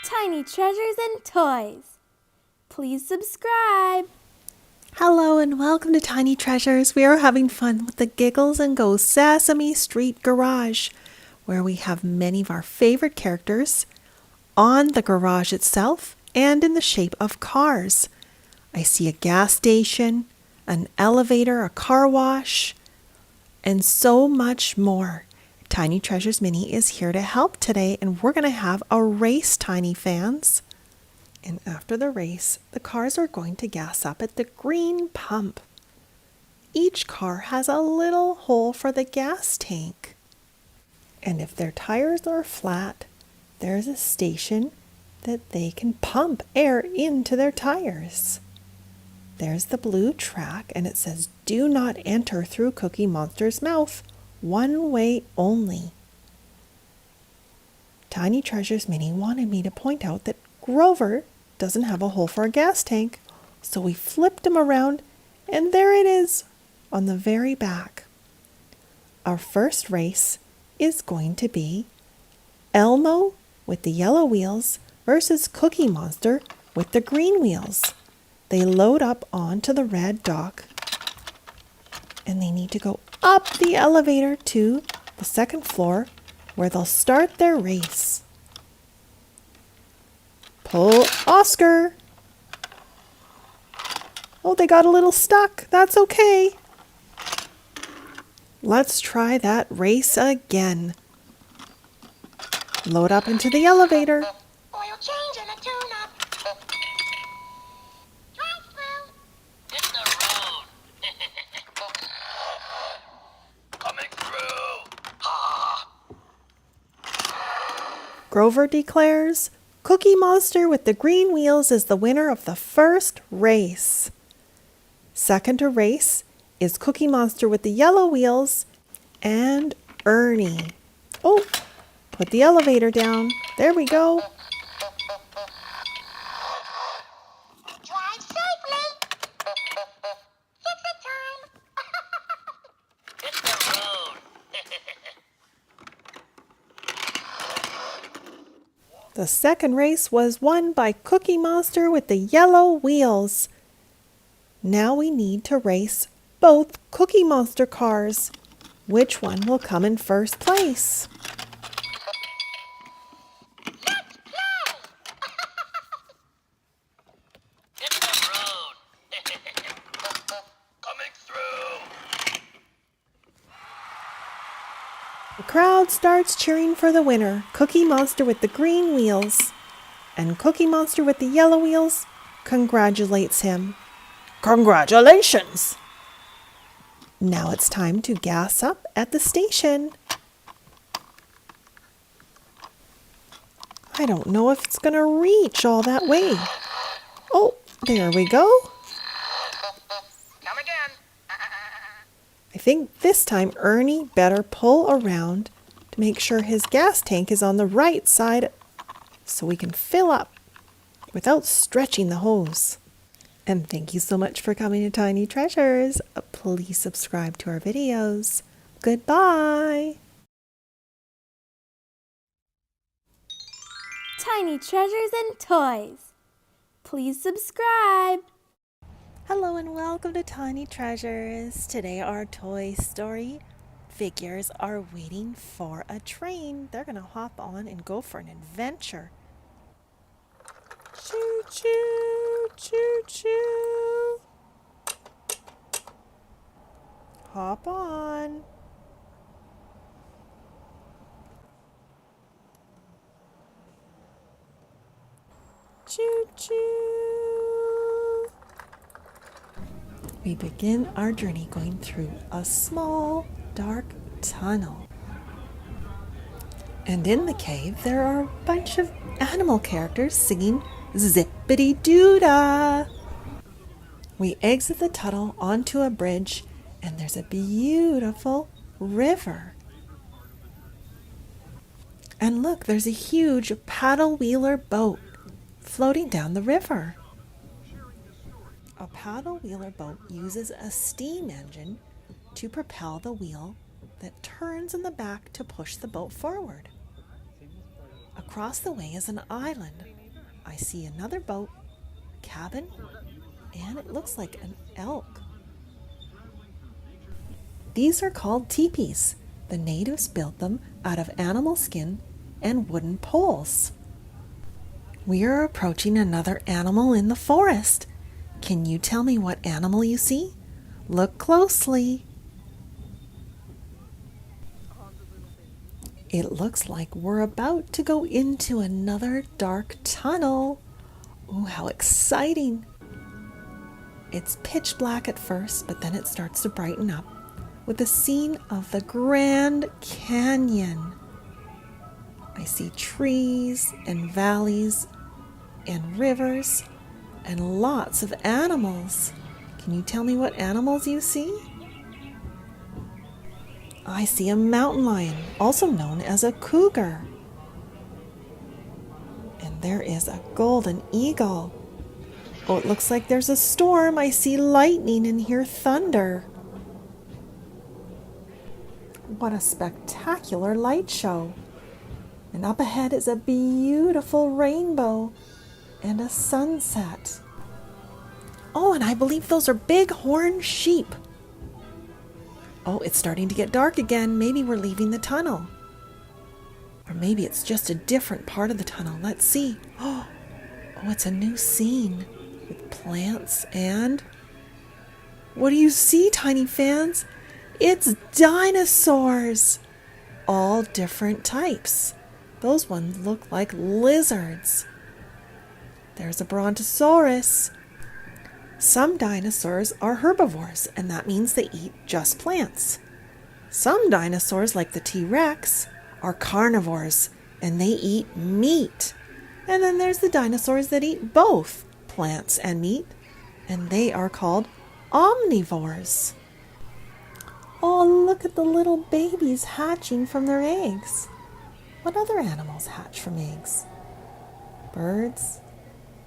Tiny treasures and toys. Please subscribe. Hello and welcome to Tiny Treasures. We are having fun with the Giggles and Go Sesame Street garage, where we have many of our favorite characters on the garage itself and in the shape of cars. I see a gas station, an elevator, a car wash, and so much more. Tiny Treasures Mini is here to help today, and we're going to have a race, Tiny fans. And after the race, the cars are going to gas up at the green pump. Each car has a little hole for the gas tank. And if their tires are flat, there's a station that they can pump air into their tires. There's the blue track, and it says, "Do not enter through Cookie Monster's mouth. One way only." Tiny Treasures Mini wanted me to point out that Grover doesn't have a hole for a gas tank, so we flipped him around, and there it is on the very back. Our first race is going to be Elmo with the yellow wheels versus Cookie Monster with the green wheels. They load up onto the red dock, and they need to go up the elevator to the second floor where they'll start their race. Pull Oscar. Oh, they got a little stuck. That's okay. Let's try that race again. Load up into the elevator. Oil change and a tune-up. Drive through. Hit the road. Coming through. Ah. Grover declares, Cookie Monster with the green wheels is the winner of the first race. Second to race is Cookie Monster with the yellow wheels and Ernie. Oh, put the elevator down. There we go. Drive safely. It's a time. Hit the road. The second race was won by Cookie Monster with the yellow wheels. Now we need to race both Cookie Monster cars. Which one will come in first place? Let's play. Hit the road. Coming through. The crowd starts cheering for the winner, Cookie Monster with the green wheels. And Cookie Monster with the yellow wheels congratulates him. Congratulations! Now it's time to gas up at the station. I don't know if it's going to reach all that way. Oh, there we go. Come again. I think this time Ernie better pull around to make sure his gas tank is on the right side so we can fill up without stretching the hose. And thank you so much for coming to Tiny Treasures. Please subscribe to our videos. Goodbye. Tiny treasures and toys. Please subscribe. Hello and welcome to Tiny Treasures. Today our Toy Story figures are waiting for a train. They're going to hop on and go for an adventure. Choo choo, choo choo. Hop on. Choo choo. We begin our journey going through a small, dark tunnel. And in the cave, there are a bunch of animal characters singing Zippity-doo-dah. We exit the tunnel onto a bridge, and there's a beautiful river. And look, there's a huge paddle-wheeler boat floating down the river. A paddle-wheeler boat uses a steam engine to propel the wheel that turns in the back to push the boat forward. Across the way is an island I see another boat, cabin, and it looks like an elk. These are called teepees. The natives built them out of animal skin and wooden poles. We are approaching another animal in the forest. Can you tell me what animal you see? Look closely. It looks like we're about to go into another dark tunnel. Ooh, how exciting! It's pitch black at first, but then it starts to brighten up with the scene of the Grand Canyon. I see trees and valleys and rivers and lots of animals. Can you tell me what animals you see? I see a mountain lion, also known as a cougar. And there is a golden eagle. Oh, it looks like there's a storm. I see lightning and hear thunder. What a spectacular light show. And up ahead is a beautiful rainbow and a sunset. Oh, and I believe those are bighorn sheep. Oh, it's starting to get dark again. Maybe we're leaving the tunnel. Or maybe it's just a different part of the tunnel. Let's see. Oh, it's a new scene with plants and... What do you see, tiny fans? It's dinosaurs. All different types. Those ones look like lizards. There's a brontosaurus. Some dinosaurs are herbivores, and that means they eat just plants. Some dinosaurs, like the T-Rex, are carnivores, and they eat meat. And then there's the dinosaurs that eat both plants and meat, and they are called omnivores. Oh, look at the little babies hatching from their eggs. What other animals hatch from eggs? Birds?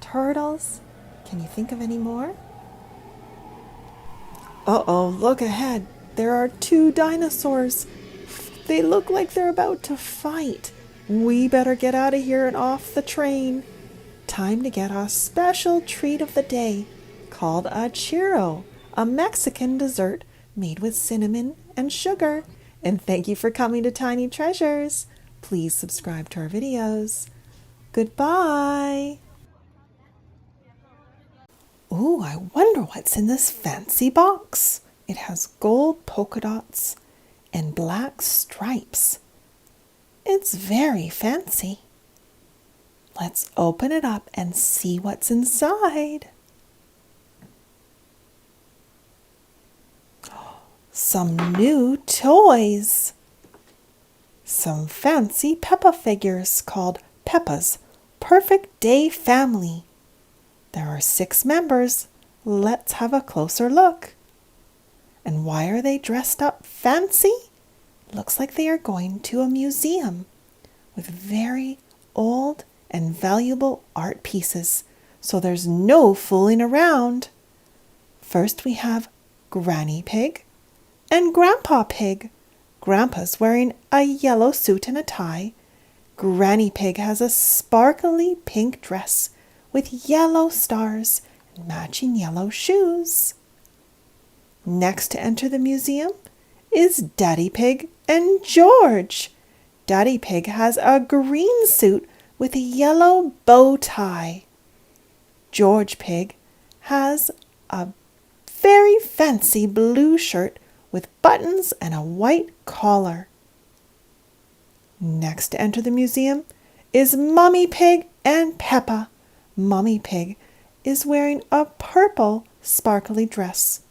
Turtles? Can you think of any more? Uh-oh, look ahead. There are 2 dinosaurs. They look like they're about to fight. We better get out of here and off the train. Time to get our special treat of the day, called a churro, a Mexican dessert made with cinnamon and sugar. And thank you for coming to Tiny Treasures. Please subscribe to our videos. Goodbye. Ooh, I wonder what's in this fancy box. It has gold polka dots and black stripes. It's very fancy. Let's open it up and see what's inside. Some new toys. Some fancy Peppa figures called Peppa's Perfect Day Family. There are 6 members. Let's have a closer look. And why are they dressed up fancy? Looks like they are going to a museum with very old and valuable art pieces, so there's no fooling around. First we have Granny Pig and Grandpa Pig. Grandpa's wearing a yellow suit and a tie. Granny Pig has a sparkly pink dress with yellow stars and matching yellow shoes. Next to enter the museum is Daddy Pig and George. Daddy Pig has a green suit with a yellow bow tie. George Pig has a very fancy blue shirt with buttons and a white collar. Next to enter the museum is Mummy Pig and Peppa. Mummy Pig is wearing a purple sparkly dress,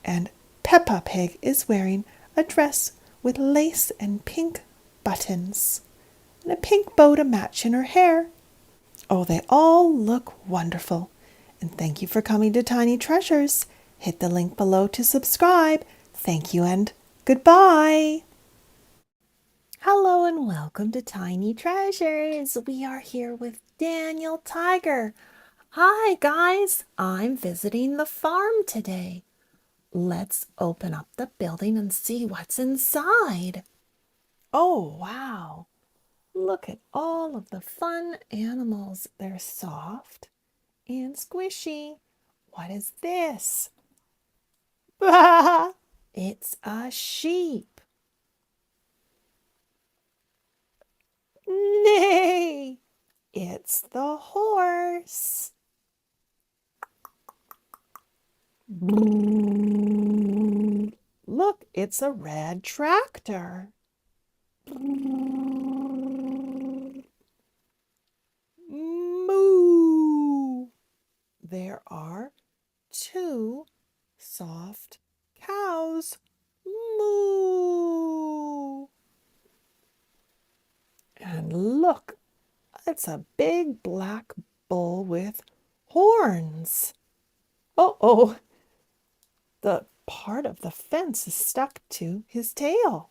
and Peppa Pig is wearing a dress with lace and pink buttons and a pink bow to match in her hair. Oh, they all look wonderful. And thank you for coming to Tiny Treasures. Hit the link below to subscribe. Thank you and goodbye. Hello and welcome to Tiny Treasures. We are here with Daniel Tiger. Hi guys, I'm visiting the farm today. Let's open up the building and see what's inside. Oh wow, Look at all of the fun animals. They're soft and squishy. What is this? Bah! It's a sheep. Nay, it's the horse. Look, it's a red tractor. Moo! There are two soft cows. Moo! And look, it's a big black bull with horns. Oh, the part of the fence is stuck to his tail.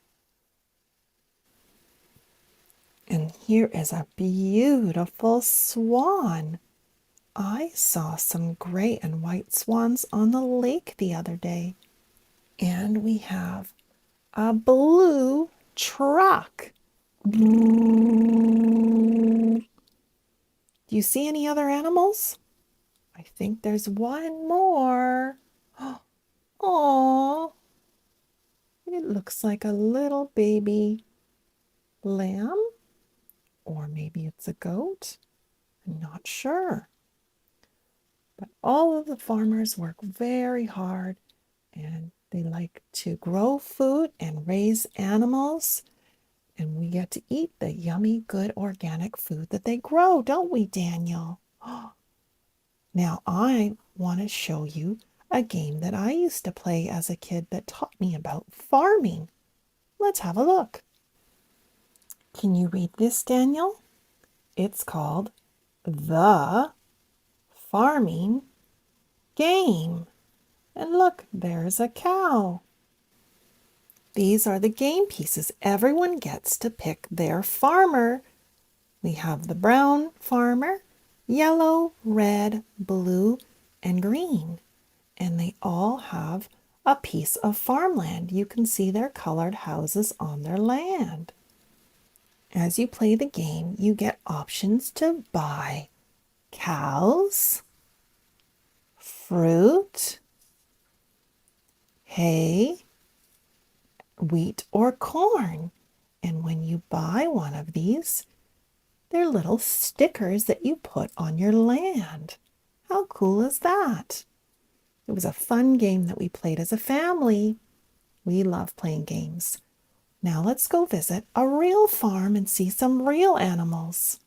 And here is a beautiful swan. I saw some gray and white swans on the lake the other day. And we have a blue truck. Do you see any other animals? I think there's one more. Oh, it looks like a little baby lamb, or maybe it's a goat. I'm not sure. But all of the farmers work very hard and they like to grow food and raise animals. And we get to eat the yummy, good organic food that they grow, don't we, Daniel? Now I want to show you a game that I used to play as a kid that taught me about farming. Let's have a look. Can you read this, Daniel? It's called The Farming Game. And look, there's a cow. These are the game pieces. Everyone gets to pick their farmer. We have the brown farmer, yellow, red, blue, and green. And they all have a piece of farmland. You can see their colored houses on their land. As you play the game, you get options to buy cows, fruit, hay, wheat, or corn. And when you buy one of these, they're little stickers that you put on your land. How cool is that? It was a fun game that we played as a family. We love playing games. Now let's go visit a real farm and see some real animals.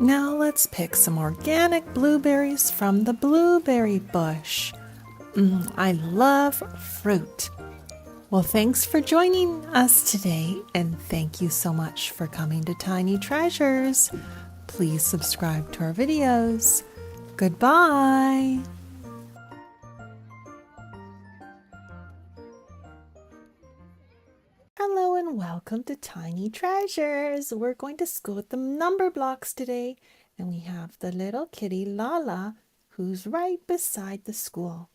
Now let's pick some organic blueberries from the blueberry bush. I love fruit. Well, thanks for joining us today, and thank you so much for coming to Tiny Treasures. Please subscribe to our videos. Goodbye. Hello and welcome to Tiny Treasures. We're going to school with the number blocks today, and we have the little kitty Lala who's right beside the school.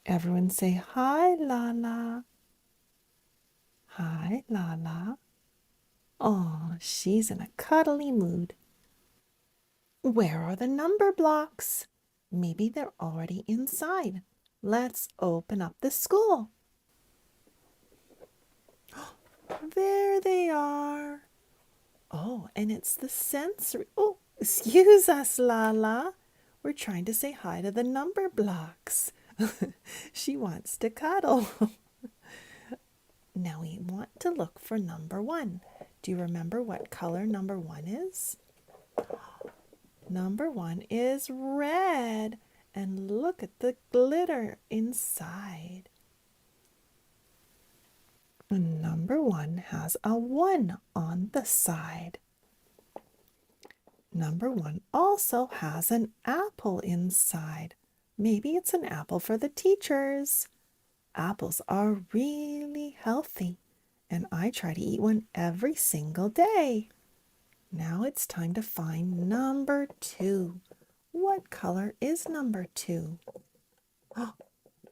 Everyone say hi, Lala. Hi, Lala. Oh, she's in a cuddly mood. Where are the number blocks? Maybe they're already inside. Let's open up the school. There they are. Oh, and it's the sensory. Oh, excuse us, Lala. We're trying to say hi to the number blocks. She wants to cuddle. Now we want to look for number 1. Do you remember what color number 1 is? Number 1 is red. And look at the glitter inside. And number 1 has a 1 on the side. Number 1 also has an apple inside. Maybe it's an apple for the teachers. Apples are really healthy, and I try to eat one every single day. Now it's time to find number 2. What color is number 2?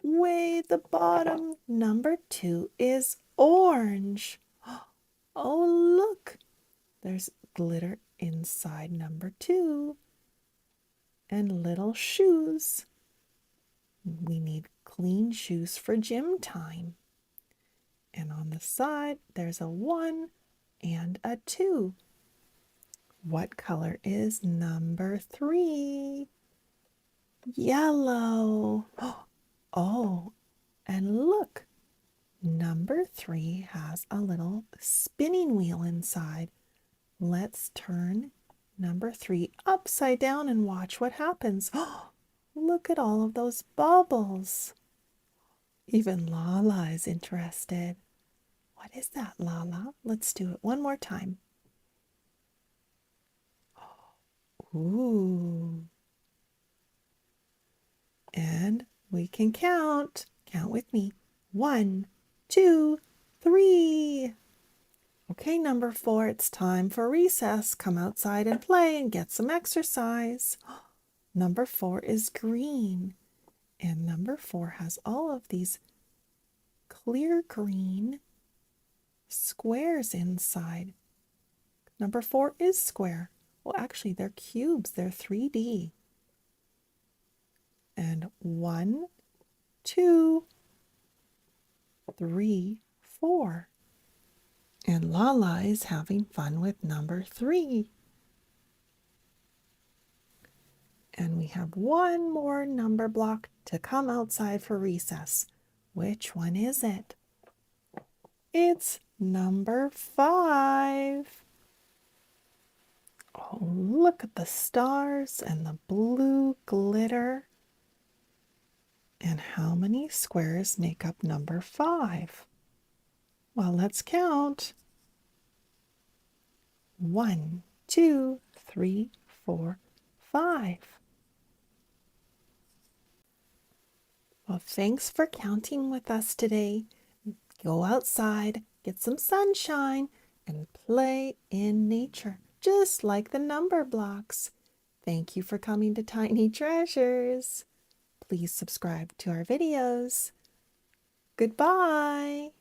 Way at the bottom, number 2 is orange. Oh, look, there's glitter inside number 2 and little shoes. We need clean shoes for gym time. And on the side, there's a 1 and a 2. What color is number 3? Yellow. Oh, and look, number 3 has a little spinning wheel inside. Let's turn number 3 upside down and watch what happens. Look at all of those bubbles. Even Lala is interested. What is that, Lala? Let's do it one more time. Ooh. And we can count. Count with me. 1, 2, 3. Okay, number 4, it's time for recess. Come outside and play and get some exercise. Number 4 is green. And number 4 has all of these clear green squares inside. Number 4 is square. Well, actually, they're cubes. They're 3D. And 1, 2, 3, 4. And Lala is having fun with number 3. And we have one more number block to come outside for recess. Which one is it? It's number 5. Oh, look at the stars and the blue glitter. And how many squares make up number 5? Well, let's count. 1, 2, 3, 4, 5. Well, thanks for counting with us today. Go outside, get some sunshine, and play in nature, just like the number blocks. Thank you for coming to Tiny Treasures. Please subscribe to our videos. Goodbye.